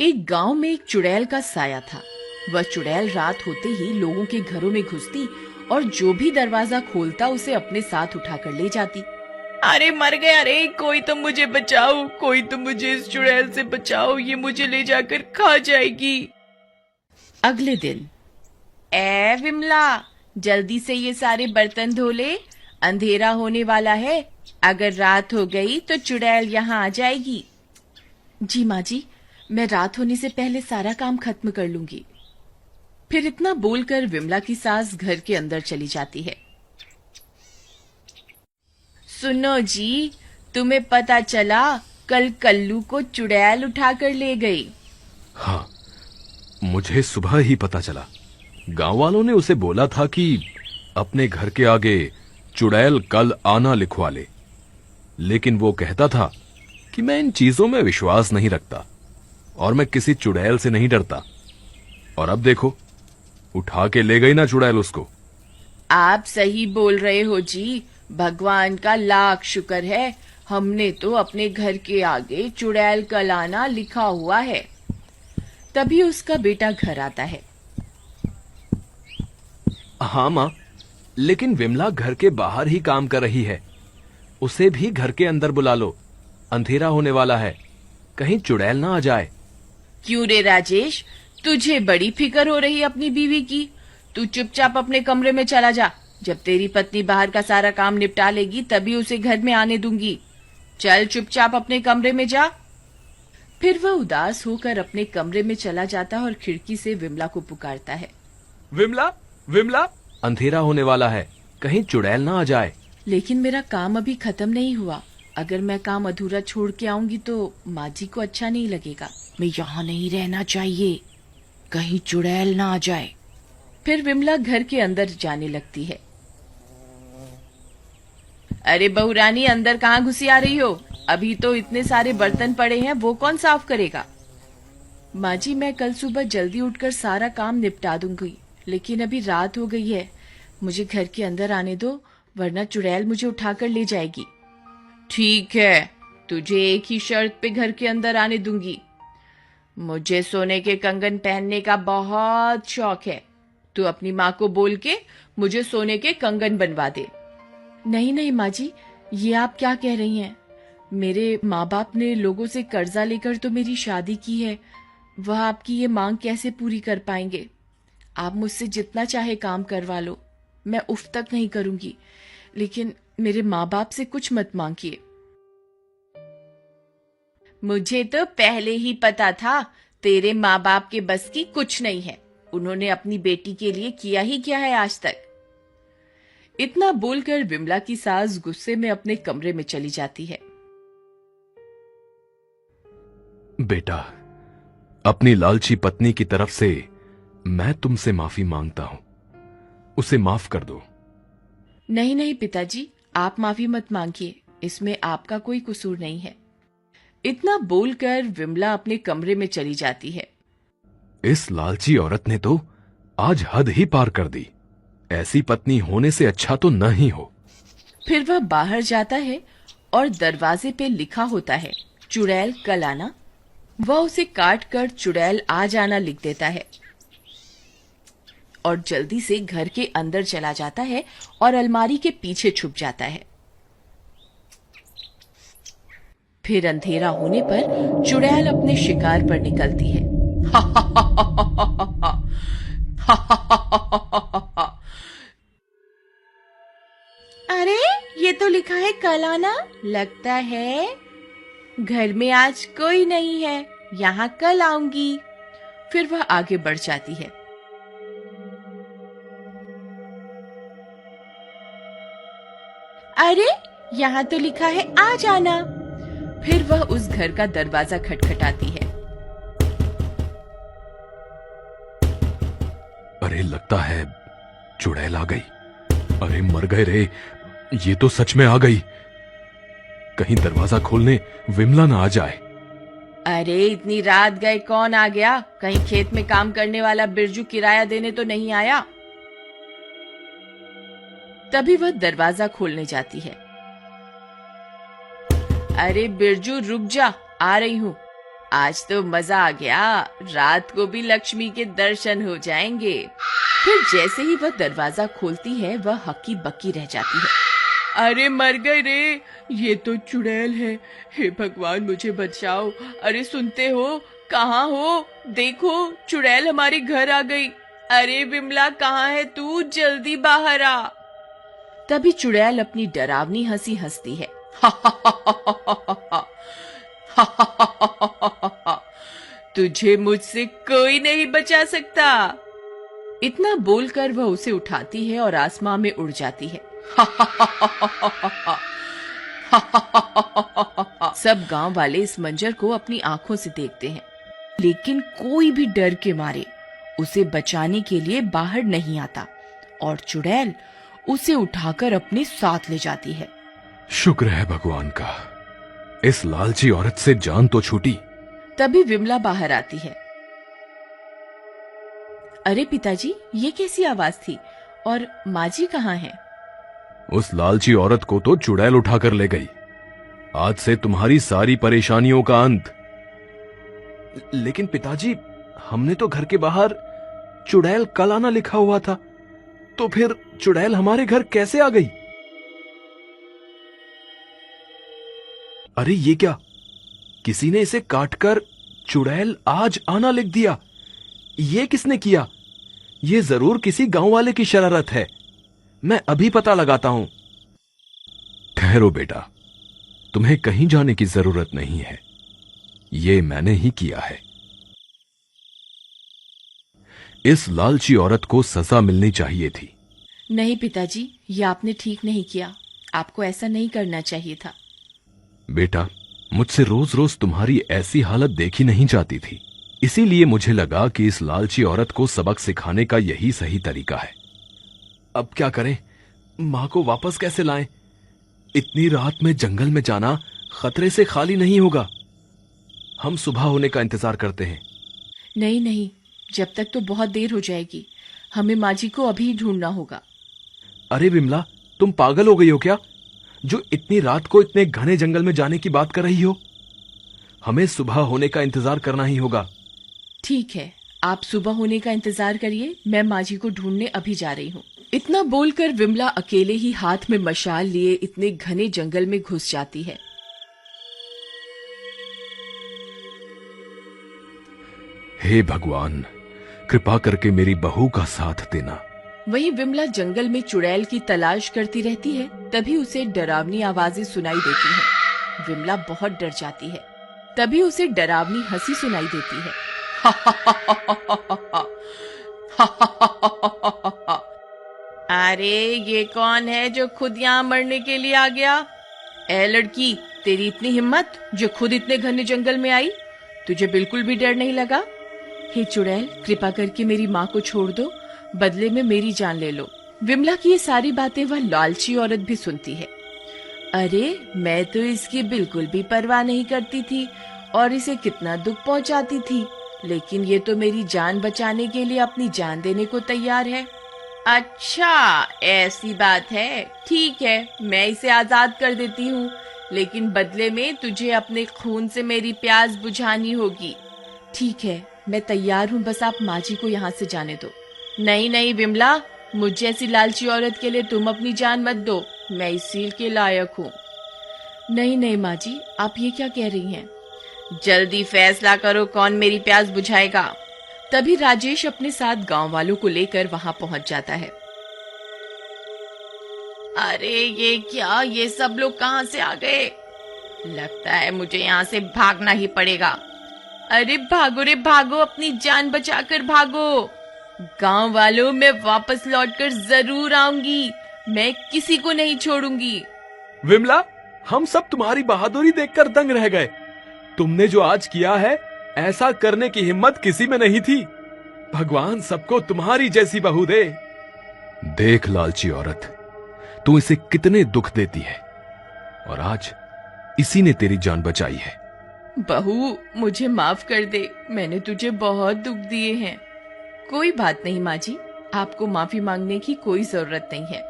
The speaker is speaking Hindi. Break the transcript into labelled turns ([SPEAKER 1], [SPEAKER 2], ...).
[SPEAKER 1] एक गांव में एक चुड़ैल का साया था। वह चुड़ैल रात होते ही लोगों के घरों में घुसती और जो भी दरवाजा खोलता उसे अपने साथ उठाकर ले जाती। अरे मर गया रे, कोई तो मुझे बचाओ, कोई तो मुझे इस चुड़ैल से बचाओ, ये मुझे ले जाकर खा जाएगी। अगले दिन, ए विमला, जल्दी से ये सारे बर्तन धो ले, अंधेरा होने वाला है। अगर रात हो गई तो चुड़ैल यहाँ आ जाएगी। जी माँ जी, मैं रात होने से पहले सारा काम खत्म कर लूंगी। फिर इतना बोलकर विमला की सास घर के अंदर चली जाती है। सुनो जी, तुम्हें पता चला कल कल्लू को चुड़ैल उठाकर ले गई।
[SPEAKER 2] हाँ, मुझे सुबह ही पता चला। गांव वालों ने उसे बोला था कि अपने घर के आगे चुड़ैल कल आना लिखवा ले, लेकिन वो कहता था कि मैं इन चीजों में विश्वास नहीं रखता और मैं किसी चुड़ैल से नहीं डरता। और अब देखो, उठा के ले गई ना चुड़ैल उसको।
[SPEAKER 1] आप सही बोल रहे हो जी, भगवान का लाख शुक्र है, हमने तो अपने घर के आगे चुड़ैल कल आना लिखा हुआ है। तभी उसका बेटा घर आता है।
[SPEAKER 2] हाँ माँ, लेकिन विमला घर के बाहर ही काम कर रही है, उसे भी घर के अंदर बुला लो, अंधेरा होने वाला है, कहीं चुड़ैल ना आ जाए।
[SPEAKER 1] क्यों रे राजेश, तुझे बड़ी फिक्र हो रही अपनी बीवी की। तू चुपचाप अपने कमरे में चला जा, जब तेरी पत्नी बाहर का सारा काम निपटा लेगी तभी उसे घर में आने दूंगी। चल चुपचाप अपने कमरे में जा। फिर वह उदास होकर अपने कमरे में चला जाता और खिड़की से विमला को पुकारता है।
[SPEAKER 2] विमला, विमला, अंधेरा होने वाला है, कहीं चुड़ैल ना आ जाए।
[SPEAKER 1] लेकिन मेरा काम अभी खत्म नहीं हुआ, अगर मैं काम अधूरा छोड़ के आऊंगी तो माँ जी को अच्छा नहीं लगेगा। मैं यहाँ नहीं रहना चाहिए, कहीं चुड़ैल ना आ जाए। फिर विमला घर के अंदर जाने लगती है। अरे बहू रानी, अंदर कहाँ घुसी आ रही हो? अभी तो इतने सारे बर्तन पड़े हैं, वो कौन साफ करेगा? माँ जी, मैं कल सुबह जल्दी उठकर सारा काम निपटा दूंगी, लेकिन अभी रात हो गई है, मुझे घर के अंदर आने दो, वरना चुड़ैल मुझे उठाकर ले जाएगी। ठीक है, तुझे एक ही शर्त पे घर के अंदर आने दूंगी। मुझे सोने के कंगन पहनने का बहुत शौक है, तू अपनी माँ को बोल के मुझे सोने के कंगन बनवा दे। नहीं नहीं माँ जी, ये आप क्या कह रही हैं? मेरे माँ बाप ने लोगों से कर्जा लेकर तो मेरी शादी की है, वह आपकी ये मांग कैसे पूरी कर पाएंगे? आप मुझसे जितना चाहे काम करवा लो, मैं उफ तक नहीं करूंगी, लेकिन मेरे माँ बाप से कुछ मत मांगिए। मुझे तो पहले ही पता था तेरे माँ बाप के बस की कुछ नहीं है, उन्होंने अपनी बेटी के लिए किया ही क्या है आज तक। इतना बोलकर विमला की सास गुस्से में अपने कमरे में चली जाती है।
[SPEAKER 2] बेटा, अपनी लालची पत्नी की तरफ से मैं तुमसे माफी मांगता हूं, उसे माफ कर दो।
[SPEAKER 1] नहीं नहीं पिताजी, आप माफी मत मांगिए, इसमें आपका कोई कसूर नहीं है। इतना बोलकर विमला अपने कमरे में चली जाती है।
[SPEAKER 2] इस लालची औरत ने तो आज हद ही पार कर दी, ऐसी पत्नी होने से अच्छा तो न ही हो।
[SPEAKER 1] फिर वह बाहर जाता है और दरवाजे पे लिखा होता है, चुड़ैल कल आना। वह उसे काट कर चुड़ैल आ जाना लिख देता है और जल्दी से घर के अंदर चला जाता है और अलमारी के पीछे छुप जाता है। फिर अंधेरा होने पर चुड़ैल अपने शिकार पर निकलती है। अरे, ये तो लिखा है कल आना, लगता है घर में आज कोई नहीं है, यहाँ कल आऊंगी। फिर वह आगे बढ़ जाती है। अरे, यहाँ तो लिखा है आ जाना। फिर वह उस घर का दरवाजा खटखटाती है।
[SPEAKER 2] अरे, लगता है चुड़ैल आ गई। अरे मर गए रे, ये तो सच में आ गई। कहीं दरवाजा खोलने विमला ना आ जाए।
[SPEAKER 1] अरे इतनी रात गए कौन आ गया? कहीं खेत में काम करने वाला बिरजू किराया देने तो नहीं आया? तभी वह दरवाजा खोलने जाती है। अरे बिरजू रुक जा, आ रही हूँ। आज तो मजा आ गया, रात को भी लक्ष्मी के दर्शन हो जाएंगे। फिर जैसे ही वह दरवाजा खोलती है वह हक्की बक्की रह जाती है। अरे मर गए रे, ये तो चुड़ैल है। हे भगवान मुझे बचाओ। अरे सुनते हो, कहाँ हो? देखो चुड़ैल हमारे घर आ गई। अरे विमला कहाँ है तू? जल्दी बाहर आ। तभी चुड़ैल अपनी डरावनी हंसी हंसती है। तुझे मुझसे कोई नहीं बचा सकता। इतना बोलकर वह उसे उठाती है और आसमां में उड़ जाती है। सब गांव वाले इस मंजर को अपनी आंखों से देखते हैं, लेकिन कोई भी डर के मारे उसे बचाने के लिए बाहर नहीं आता और चुड़ैल उसे उठाकर अपने साथ ले जाती है।
[SPEAKER 2] शुक्र है भगवान का, इस लालची औरत से जान तो छूटी।
[SPEAKER 1] तभी विमला बाहर आती है। अरे पिताजी, ये कैसी आवाज थी? और माँ जी कहाँ हैं?
[SPEAKER 2] उस लालची औरत को तो चुड़ैल उठाकर ले गई। आज से तुम्हारी सारी परेशानियों का अंत। लेकिन पिताजी, हमने तो घर के बाहर चुड़ैल कल आना लिखा हुआ था, तो फिर चुड़ैल हमारे घर कैसे आ गई? अरे ये क्या, किसी ने इसे काटकर चुड़ैल आज आना लिख दिया। ये किसने किया? ये जरूर किसी गांव वाले की शरारत है। मैं अभी पता लगाता हूं। ठहरो बेटा, तुम्हें कहीं जाने की जरूरत नहीं है, ये मैंने ही किया है। इस लालची औरत को सजा मिलनी चाहिए थी।
[SPEAKER 1] नहीं पिताजी, ये आपने ठीक नहीं किया। आपको ऐसा नहीं करना चाहिए था।
[SPEAKER 2] बेटा, मुझसे रोज रोज तुम्हारी ऐसी हालत देखी नहीं जाती थी, इसीलिए मुझे लगा कि इस लालची औरत को सबक सिखाने का यही सही तरीका है। अब क्या करें? मां को वापस कैसे लाएं? इतनी रात में जंगल में जाना खतरे से खाली नहीं होगा। हम सुबह होने का इंतजार करते हैं।
[SPEAKER 1] नहीं नहीं, जब तक तो बहुत देर हो जाएगी। हमें माँ जी को अभी ढूंढना होगा।
[SPEAKER 2] अरे विमला, तुम पागल हो गई हो क्या, जो इतनी रात को इतने घने जंगल में जाने की बात कर रही हो? हमें सुबह होने का इंतजार करना ही होगा।
[SPEAKER 1] ठीक है, आप सुबह होने का इंतजार करिए, मैं माँ जी को ढूंढने अभी जा रही हूँ। इतना बोलकर विमला अकेले ही हाथ में मशाल लिए इतने घने जंगल में घुस जाती है।
[SPEAKER 2] हे भगवान, कृपा करके मेरी बहू का साथ देना।
[SPEAKER 1] वहीं विमला जंगल में चुड़ैल की तलाश करती रहती है। तभी उसे डरावनी आवाजें सुनाई देती हैं। विमला बहुत डर जाती है। तभी उसे डरावनी हंसी सुनाई देती है। अरे ये कौन है जो खुद यहाँ मरने के लिए आ गया? ए लड़की, तेरी इतनी हिम्मत जो खुद इतने घने जंगल में आई? तुझे बिल्कुल भी डर नहीं लगा? हे चुड़ैल, कृपा करके मेरी माँ को छोड़ दो, बदले में मेरी जान ले लो। विमला की ये सारी बातें वह लालची औरत भी सुनती है। अरे मैं तो इसकी बिल्कुल भी परवाह नहीं करती थी और इसे कितना दुख पहुंचाती थी, लेकिन ये तो मेरी जान बचाने के लिए अपनी जान देने को तैयार है। अच्छा ऐसी बात है, ठीक है, मैं इसे आजाद कर देती हूँ, लेकिन बदले में तुझे अपने खून से मेरी प्यास बुझानी होगी। ठीक है, मैं तैयार हूँ, बस आप माँ जी को यहाँ से जाने दो। नहीं नहीं विमला, मुझ जैसी लालची औरत के लिए तुम अपनी जान मत दो, मैं इस सील के लायक हूँ। नहीं नहीं माँ जी, आप ये क्या कह रही हैं? जल्दी फैसला करो, कौन मेरी प्यास बुझाएगा। तभी राजेश अपने साथ गांव वालों को लेकर वहां पहुंच जाता है। अरे ये क्या, ये सब लोग कहां से आ गए? लगता है मुझे यहाँ से भागना ही पड़ेगा। अरे भागो रे भागो, अपनी जान बचाकर भागो। गांव वालों, मैं वापस लौटकर जरूर आऊंगी, मैं किसी को नहीं छोड़ूंगी।
[SPEAKER 2] विमला, हम सब तुम्हारी बहादुरी देखकर दंग रह गए। तुमने जो आज किया है, ऐसा करने की हिम्मत किसी में नहीं थी। भगवान सबको तुम्हारी जैसी बहू दे। देख लालची औरत, तू इसे कितने दुख देती है और आज इसी ने तेरी जान बचाई है।
[SPEAKER 1] बहू मुझे माफ कर दे, मैंने तुझे बहुत दुख दिए हैं। कोई बात नहीं माँ जी, आपको माफी मांगने की कोई जरूरत नहीं है।